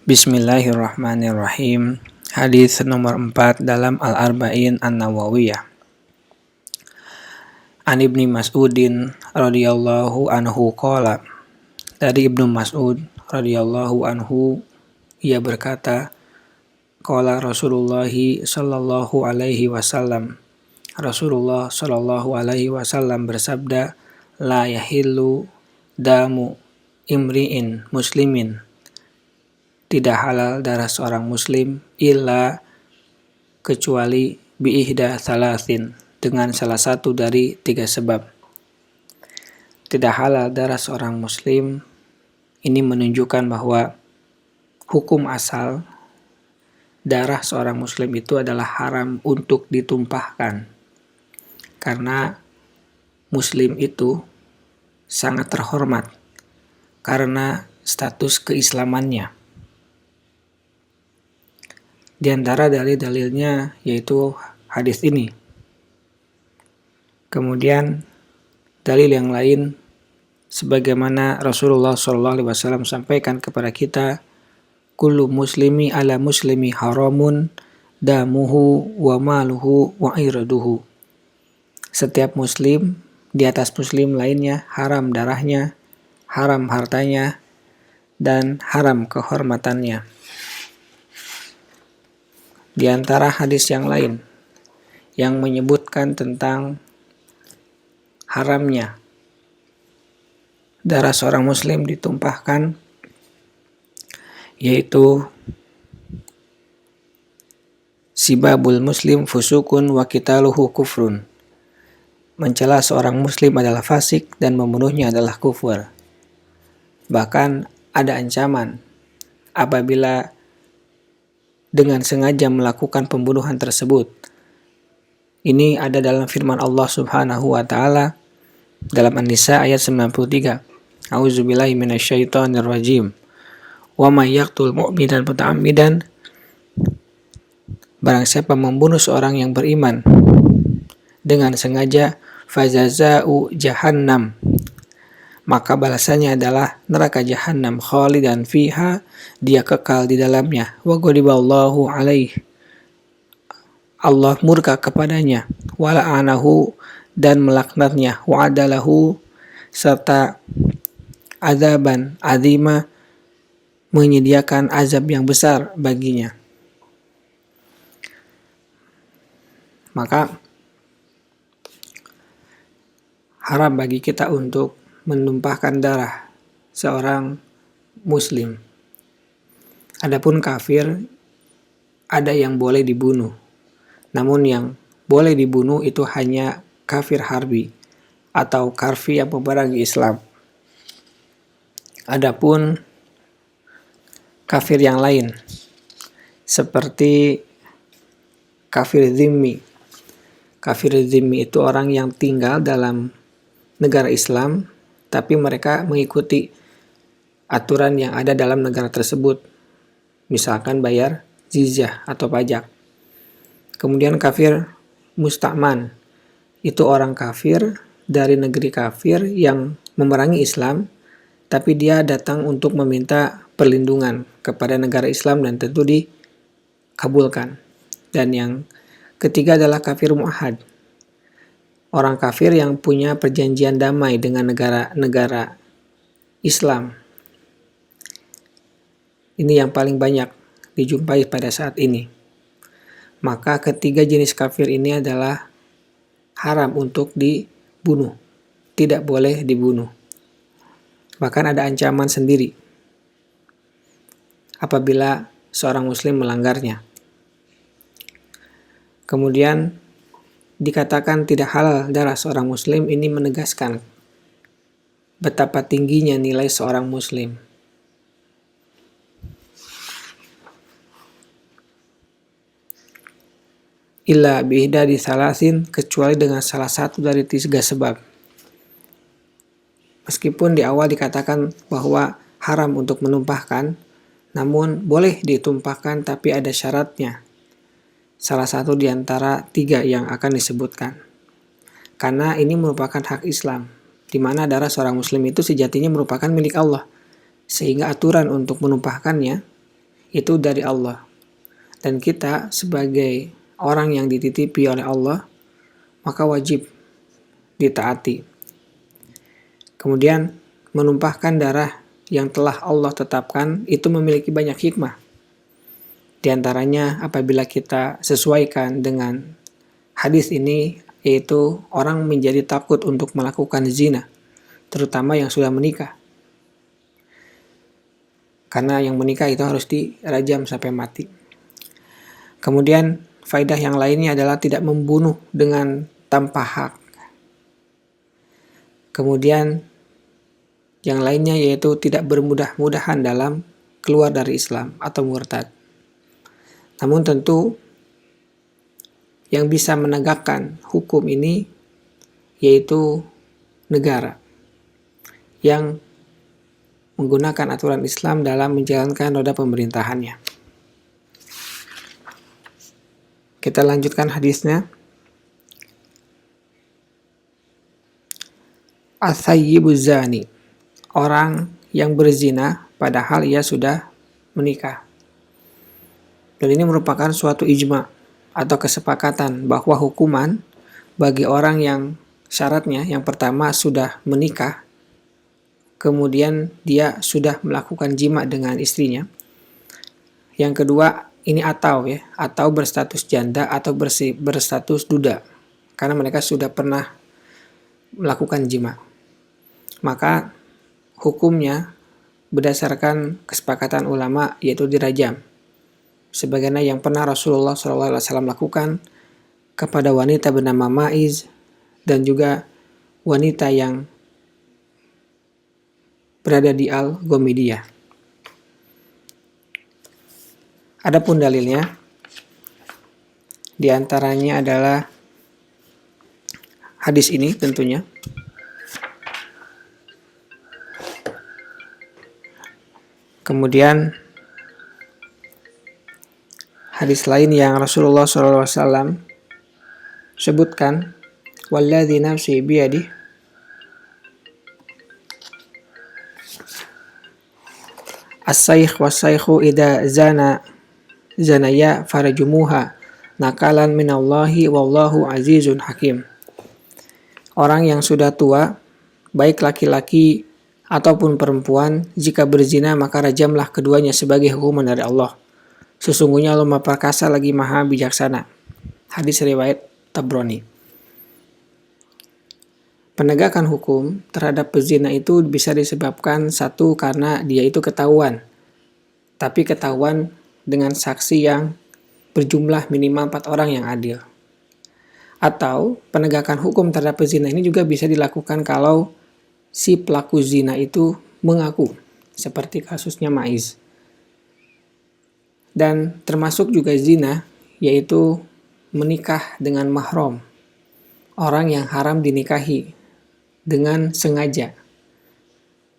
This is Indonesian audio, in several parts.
Bismillahirrahmanirrahim. Hadis nomor 4 dalam Al-Arba'in An-Nawawiyah. An Ibni Mas'udin radhiyallahu anhu qala. Dari Ibnu Mas'ud radhiyallahu anhu ia berkata, qala Rasulullah sallallahu alaihi wasallam. Rasulullah sallallahu alaihi wasallam bersabda, la yahillu damu imri'in muslimin. Tidak halal darah seorang muslim illa kecuali biihda salasin, dengan salah satu dari 3 sebab. Tidak halal darah seorang muslim ini menunjukkan bahwa hukum asal darah seorang muslim itu adalah haram untuk ditumpahkan, karena muslim itu sangat terhormat karena status keislamannya. Di antara dalil-dalilnya yaitu hadis ini. Kemudian dalil yang lain sebagaimana Rasulullah SAW sampaikan kepada kita, kullu muslimi ala muslimi haramun damuhu wa maluhu wa iraduhu. Setiap muslim di atas muslim lainnya haram darahnya, haram hartanya, dan haram kehormatannya. Di antara hadis yang lain yang menyebutkan tentang haramnya darah seorang muslim ditumpahkan, yaitu sibabul muslim fusukun wa qitaluhu kufrun. Mencela seorang muslim adalah fasik dan membunuhnya adalah kufur. Bahkan ada ancaman apabila dengan sengaja melakukan pembunuhan tersebut. Ini ada dalam firman Allah Subhanahu wa taala dalam An-Nisa ayat 93. A'udzubillahi minasyaitonirrajim. Wa may yaqtul mu'minan muta'ammidan, barang siapa membunuh seorang yang beriman dengan sengaja, fajaza'u jahannam, maka balasannya adalah neraka jahannam khalidan fiha, dia kekal di dalamnya, wa ghadiballahu alaih, Allah murka kepadanya, wa la'anahu, dan melaknatnya, wa adalahu, serta azaban azima, menyediakan azab yang besar baginya. Maka haram bagi kita untuk menumpahkan darah seorang muslim. Adapun kafir ada yang boleh dibunuh. Namun yang boleh dibunuh itu hanya kafir harbi atau kafir yang memerangi Islam. Adapun kafir yang lain seperti kafir zimmi. Kafir zimmi itu orang yang tinggal dalam negara Islam tapi mereka mengikuti aturan yang ada dalam negara tersebut, misalkan bayar jizyah atau pajak. Kemudian kafir musta'man, itu orang kafir dari negeri kafir yang memerangi Islam, tapi dia datang untuk meminta perlindungan kepada negara Islam dan tentu dikabulkan. Dan yang ketiga adalah kafir mu'ahad, orang kafir yang punya perjanjian damai dengan negara-negara Islam. Ini yang paling banyak dijumpai pada saat ini. Maka ketiga jenis kafir ini adalah haram untuk dibunuh. Tidak boleh dibunuh. Bahkan ada ancaman sendiri apabila seorang muslim melanggarnya. Kemudian dikatakan tidak halal darah seorang muslim, ini menegaskan betapa tingginya nilai seorang muslim. Illa biihda di salasin, kecuali dengan salah satu dari 3 sebab. Meskipun di awal dikatakan bahwa haram untuk menumpahkan, namun boleh ditumpahkan tapi ada syaratnya. Salah satu di antara 3 yang akan disebutkan. Karena ini merupakan hak Islam, di mana darah seorang muslim itu sejatinya merupakan milik Allah. Sehingga aturan untuk menumpahkannya itu dari Allah. Dan kita sebagai orang yang dititipi oleh Allah, maka wajib ditaati. Kemudian menumpahkan darah yang telah Allah tetapkan itu memiliki banyak hikmah. Di antaranya apabila kita sesuaikan dengan hadis ini, yaitu orang menjadi takut untuk melakukan zina, terutama yang sudah menikah. Karena yang menikah itu harus dirajam sampai mati. Kemudian faedah yang lainnya adalah tidak membunuh dengan tanpa hak. Kemudian yang lainnya yaitu tidak bermudah-mudahan dalam keluar dari Islam atau murtad. Namun tentu yang bisa menegakkan hukum ini yaitu negara yang menggunakan aturan Islam dalam menjalankan roda pemerintahannya. Kita lanjutkan hadisnya. As-sayyibu zani, orang yang berzina padahal ia sudah menikah. Dan ini merupakan suatu ijma atau kesepakatan bahwa hukuman bagi orang yang syaratnya yang pertama sudah menikah, kemudian dia sudah melakukan jima dengan istrinya. Yang kedua, ini atau berstatus janda atau berstatus duda, karena mereka sudah pernah melakukan jima. Maka hukumnya berdasarkan kesepakatan ulama yaitu dirajam. Sebagaimana yang pernah Rasulullah SAW lakukan kepada wanita bernama Ma'iz dan juga wanita yang berada di Al-Ghamidiyah. Adapun dalilnya, di antaranya adalah hadis ini tentunya. Kemudian hadis lain yang Rasulullah SAW sebutkan, walladzi nafsi biyadihi as-saykh was-saykhu idza zanaya farajumuha nakalan minallahi wallahu azizun hakim. Orang yang sudah tua, baik laki-laki ataupun perempuan, jika berzina maka rajamlah keduanya sebagai hukuman dari Allah. Sesungguhnya Allah Maha Perkasa lagi Maha Bijaksana. Hadis riwayat Tabrani. Penegakan hukum terhadap pezina itu bisa disebabkan satu karena dia itu ketahuan. Tapi ketahuan dengan saksi yang berjumlah minimal 4 orang yang adil. Atau penegakan hukum terhadap pezina ini juga bisa dilakukan kalau si pelaku zina itu mengaku, seperti kasusnya Ma'iz. Dan termasuk juga zina, yaitu menikah dengan mahram, orang yang haram dinikahi dengan sengaja.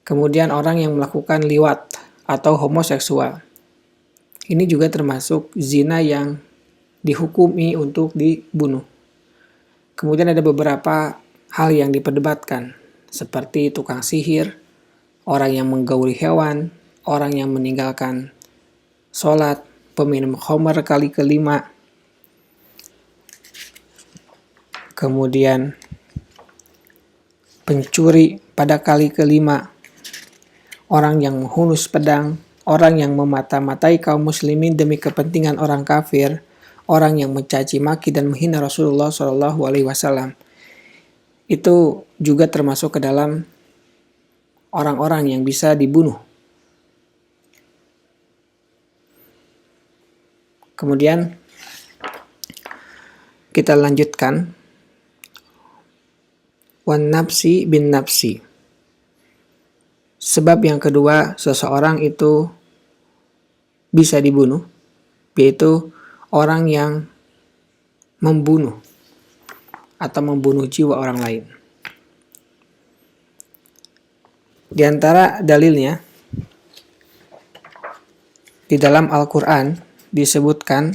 Kemudian orang yang melakukan liwat atau homoseksual. Ini juga termasuk zina yang dihukumi untuk dibunuh. Kemudian ada beberapa hal yang diperdebatkan, seperti tukang sihir, orang yang menggauli hewan, orang yang meninggalkan sholat, peminum khamar kali kelima, kemudian pencuri pada kali kelima, orang yang menghunus pedang, orang yang memata-matai kaum muslimin demi kepentingan orang kafir, orang yang mencaci maki dan menghina Rasulullah SAW. Itu juga termasuk ke dalam orang-orang yang bisa dibunuh. Kemudian kita lanjutkan, wan nafsi bin nafsi. Sebab yang kedua seseorang itu bisa dibunuh, yaitu orang yang membunuh atau membunuh jiwa orang lain. Di antara dalilnya, di dalam Al-Quran disebutkan,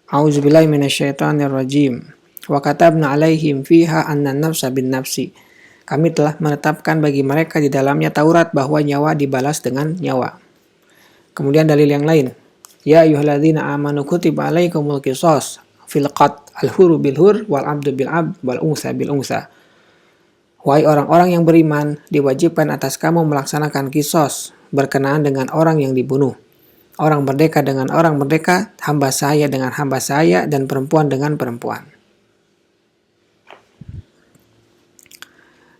A'udzubillahi minasyaitonirrajim. Wa katabna alaihim fiha anna nafsa bin nafsi. Kami telah menetapkan bagi mereka di dalamnya Taurat bahwa nyawa dibalas dengan nyawa. Kemudian dalil yang lain, ya ayyuhalladzina amanu kutiba alaikumul qisas fil qat al-huru bil hur wal abdu bil abd wal unsa bil unsa. Wahai orang-orang yang beriman, diwajibkan atas kamu melaksanakan kisos berkenaan dengan orang yang dibunuh, orang merdeka dengan orang merdeka, hamba sahaya dengan hamba sahaya, dan perempuan dengan perempuan.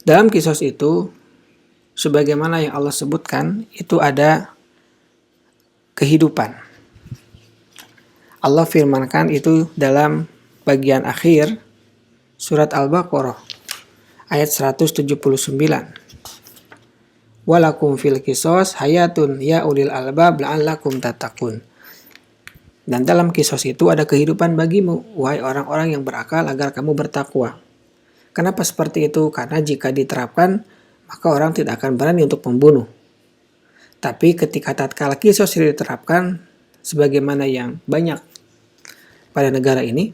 Dalam kisos itu, sebagaimana yang Allah sebutkan, itu ada kehidupan. Allah firmankan itu dalam bagian akhir surat Al-Baqarah ayat 179. Walakum fil qisas hayatun ya ulil albab la'allakum tattaqun. Dan dalam kisos itu ada kehidupan bagimu, wahai orang-orang yang berakal, agar kamu bertakwa. Kenapa seperti itu? Karena jika diterapkan, maka orang tidak akan berani untuk membunuh. Tapi ketika tatkala kisos diterapkan, sebagaimana yang banyak pada negara ini,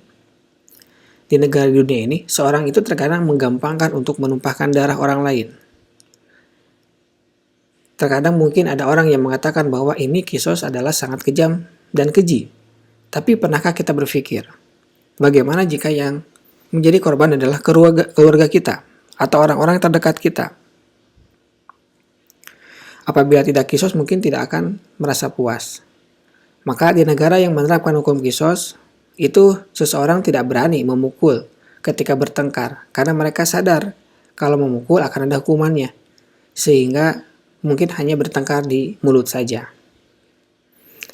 di negara dunia ini, seorang itu terkadang menggampangkan untuk menumpahkan darah orang lain. Terkadang mungkin ada orang yang mengatakan bahwa ini kisos adalah sangat kejam dan keji. Tapi pernahkah kita berpikir, bagaimana jika yang menjadi korban adalah keluarga kita atau orang-orang terdekat kita? Apabila tidak kisos, mungkin tidak akan merasa puas. Maka di negara yang menerapkan hukum kisos, itu seseorang tidak berani memukul ketika bertengkar, karena mereka sadar kalau memukul akan ada hukumannya, sehingga mungkin hanya bertengkar di mulut saja.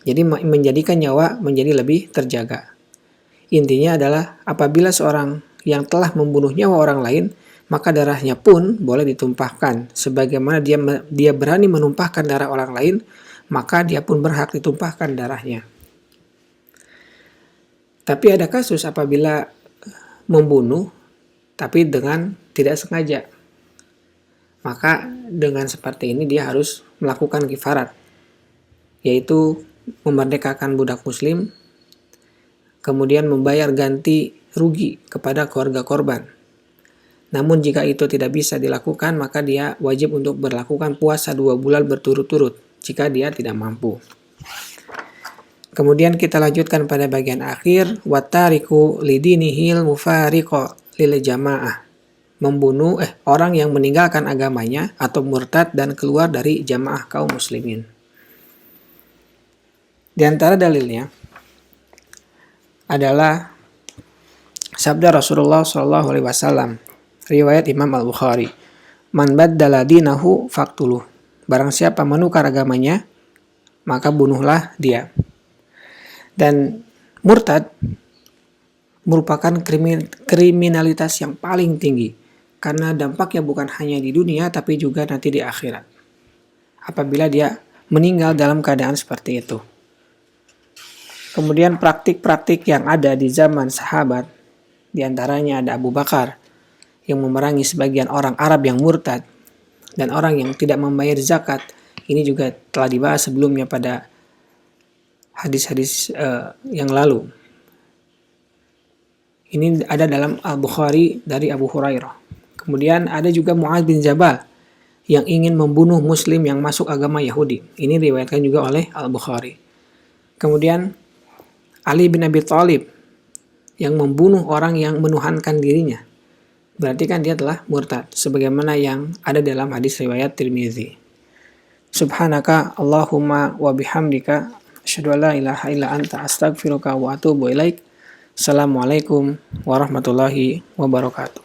Jadi menjadikan nyawa menjadi lebih terjaga. Intinya adalah apabila seorang yang telah membunuh nyawa orang lain, maka darahnya pun boleh ditumpahkan. Sebagaimana dia berani menumpahkan darah orang lain, maka dia pun berhak ditumpahkan darahnya. Tapi ada kasus apabila membunuh, tapi dengan tidak sengaja. Maka dengan seperti ini dia harus melakukan kifarat, yaitu memerdekakan budak muslim, kemudian membayar ganti rugi kepada keluarga korban. Namun jika itu tidak bisa dilakukan, maka dia wajib untuk berlakukan puasa 2 bulan berturut-turut jika dia tidak mampu. Kemudian kita lanjutkan pada bagian akhir, watariku lidinihil mufariqo lil jamaah. Membunuh orang yang meninggalkan agamanya atau murtad dan keluar dari jamaah kaum muslimin. Di antara dalilnya adalah sabda Rasulullah SAW, riwayat Imam Al-Bukhari, man baddala dinahu faqtuluh. Barang siapa menukar agamanya, maka bunuhlah dia. Dan murtad merupakan kriminalitas yang paling tinggi, karena dampaknya bukan hanya di dunia tapi juga nanti di akhirat, apabila dia meninggal dalam keadaan seperti itu. Kemudian praktik-praktik yang ada di zaman sahabat, di antaranya ada Abu Bakar yang memerangi sebagian orang Arab yang murtad dan orang yang tidak membayar zakat. Ini juga telah dibahas sebelumnya pada hadis-hadis yang lalu. Ini ada dalam Al-Bukhari dari Abu Hurairah. Kemudian ada juga Mu'adz bin Jabal yang ingin membunuh muslim yang masuk agama Yahudi. Ini diriwayatkan juga oleh Al-Bukhari. Kemudian Ali bin Abi Thalib yang membunuh orang yang menuhankan dirinya. Berarti kan dia telah murtad, sebagaimana yang ada dalam hadis riwayat Tirmizi. Subhanaka Allahumma wa bihamdika asyhadu an la ilaha illa anta astaghfiruka wa atubu ilaik. Assalamualaikum warahmatullahi wabarakatuh.